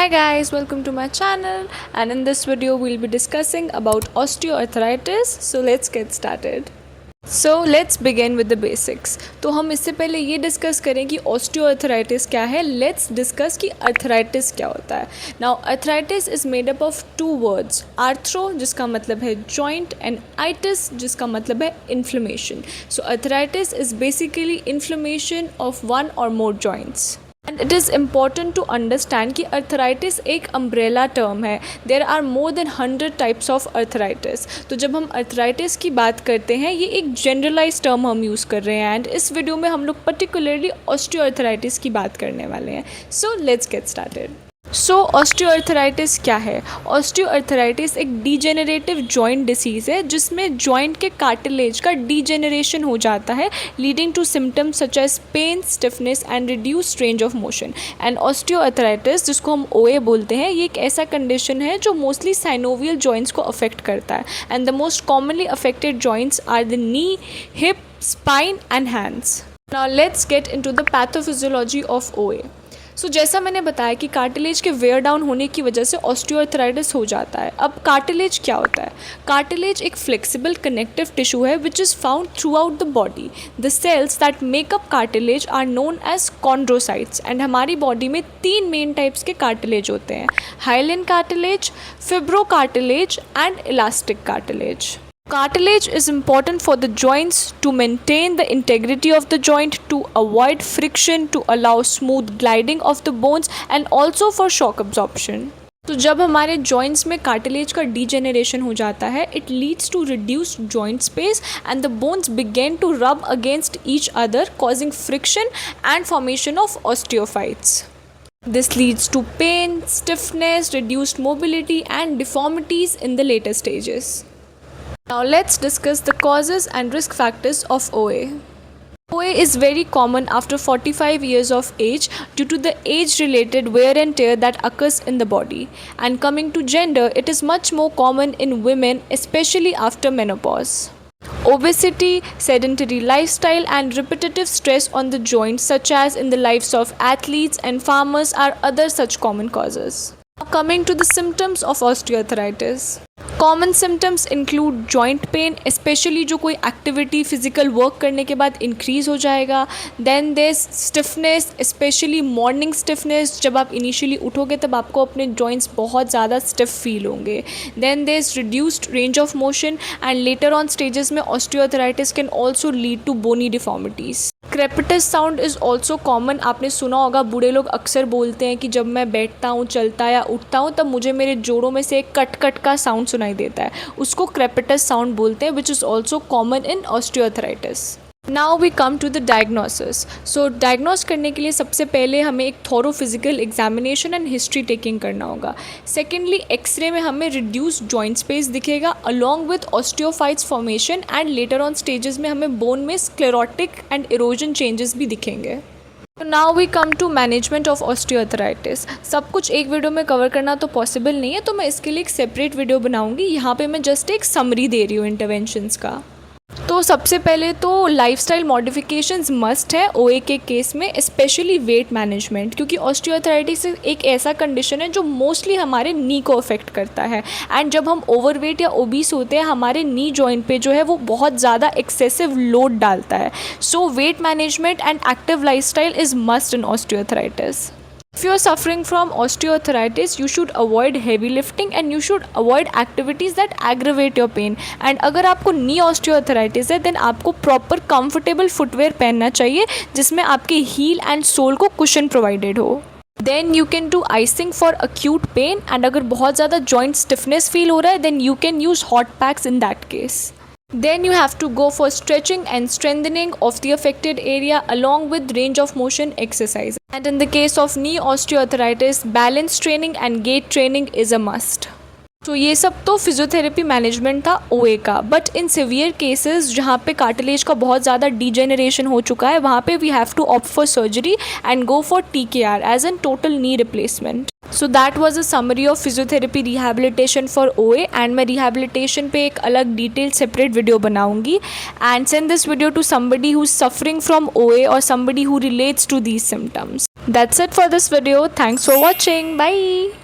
Hi guys, welcome to my channel, and in this video we'll be discussing about osteoarthritis. So let's get started. So let's begin with the basics. तो हम इससे पहले ये discuss करें कि osteoarthritis क्या है. Let's discuss कि arthritis क्या होता है. Now arthritis is made up of two words, arthro जिसका मतलब है joint and itis जिसका मतलब है inflammation. So arthritis is basically inflammation of one or more joints. And it is important to understand कि अर्थराइटिस एक अम्ब्रेला टर्म है. There are more than 100 types of arthritis. तो जब हम अर्थराइटिस की बात करते हैं ये एक जनरलाइज टर्म हम यूज़ कर रहे हैं. एंड इस वीडियो में हम लोग पर्टिकुलरली ऑस्टियोआर्थराइटिस की बात करने वाले हैं. So let's get started. So osteoarthritis क्या है? ऑस्टियोआर्थराइटिस एक डीजेनरेटिव जॉइंट डिसीज़ है जिसमें जॉइंट के कार्टिलेज का डीजेनरेशन हो जाता है, leading to symptoms such as pain, stiffness and reduced range of motion. And osteoarthritis जिसको हम ओए बोलते हैं ये एक ऐसा कंडीशन है जो मोस्टली साइनोवियल जॉइंट्स को अफेक्ट करता है. And the most commonly affected joints are the knee, hip, spine and hands. Now let's get into the pathophysiology of OA. So जैसा मैंने बताया कि कार्टिलेज के वेयर डाउन होने की वजह से ऑस्टियोआर्थराइटिस हो जाता है. अब कार्टिलेज क्या होता है? कार्टिलेज एक फ्लेक्सिबल कनेक्टिव टिश्यू है which is found throughout the body. The cells that make up cartilage are known as chondrocytes. And हमारी बॉडी में 3 मेन टाइप्स के कार्टिलेज होते हैं, hyaline cartilage, fibro cartilage and elastic cartilage. Cartilage is important for the joints to maintain the integrity of the joint, to avoid friction, to allow smooth gliding of the bones and also for shock absorption. तो जब हमारे joints में cartilage का degeneration हो जाता है it leads to reduced joint space and the bones begin to rub against each other causing friction and formation of osteophytes. This leads to pain, stiffness, reduced mobility and deformities in the later stages. Now let's discuss the causes and risk factors of OA. OA is very common after 45 years of age due to the age-related wear and tear that occurs in the body. And coming to gender, it is much more common in women, especially after menopause. Obesity, sedentary lifestyle and repetitive stress on the joints such as in the lives of athletes and farmers are other such common causes. Now coming to the symptoms of osteoarthritis. Common symptoms include joint pain, specially जो कोई activity physical work करने के बाद increase हो जाएगा. Then there stiffness, especially morning stiffness. जब आप initially उठोगे तब आपको अपने जॉइंट्स बहुत ज़्यादा स्टिफ फील होंगे. Then there is reduced range of motion and later on stages में osteoarthritis can also lead to bony deformities. Crepitus sound is also common. आपने सुना होगा बूढ़े लोग अक्सर बोलते हैं कि जब मैं बैठता हूँ, चलता या उठता हूँ तब मुझे मेरे जोड़ों में से एक कट कट का साउंड सुनाई देता है. उसको क्रेपिटस साउंड बोलते हैं which is also common in osteoarthritis. Now we come to the diagnosis. So diagnose करने के लिए सबसे पहले हमें एक thorough physical examination and history taking करना होगा. सेकेंडली एक्सरे में हमें रिड्यूस्ड जॉइंट स्पेस दिखेगा along with osteophytes formation and later on stages में हमें बोन में स्क्लेरोटिक एंड इरोजन चेंजेस भी दिखेंगे. तो now we come to management of osteoarthritis. सब कुछ एक वीडियो में कवर करना तो पॉसिबल नहीं है तो मैं इसके लिए एक सेपरेट वीडियो बनाऊंगी. यहाँ पे मैं जस्ट एक समरी दे रही हूँ इंटरवेंशंस का. तो सबसे पहले तो लाइफस्टाइल मॉडिफिकेशंस मस्ट है ओए के केस में, स्पेशली वेट मैनेजमेंट, क्योंकि ऑस्टियोआर्थराइटिस एक ऐसा कंडीशन है जो मोस्टली हमारे नी को अफेक्ट करता है. एंड जब हम ओवरवेट या ओबीस होते हैं हमारे नी जॉइंट पे जो है वो बहुत ज़्यादा एक्सेसिव लोड डालता है. So weight management and active lifestyle is must in osteoarthritis. If you are suffering from osteoarthritis, you should avoid heavy lifting and you should avoid activities that aggravate your pain. And अगर आपको knee osteoarthritis है then आपको proper comfortable footwear पहनना चाहिए जिसमें आपके heel and sole को cushion provided हो. Then you can do icing for acute pain and अगर बहुत ज़्यादा joint stiffness feel हो रहा है then you can use hot packs in that case. Then you have to go for stretching and strengthening of the affected area along with range of motion exercise. And in the case of knee osteoarthritis, balance training and gait training is a must. तो ये सब तो physiotherapy management था ओए का. But in severe cases जहाँ पे cartilage का बहुत ज़्यादा डीजेनरेशन हो चुका है वहाँ पे we have to opt for surgery and go for TKR as an total knee replacement. So that was a summary of physiotherapy rehabilitation for OA. And मैं रिहैबिलिटेशन पे एक अलग डिटेल सेपरेट वीडियो बनाऊंगी. And send this video to somebody who is suffering from OA और somebody who relates to these symptoms. That's it for this video. Thanks for watching. Bye.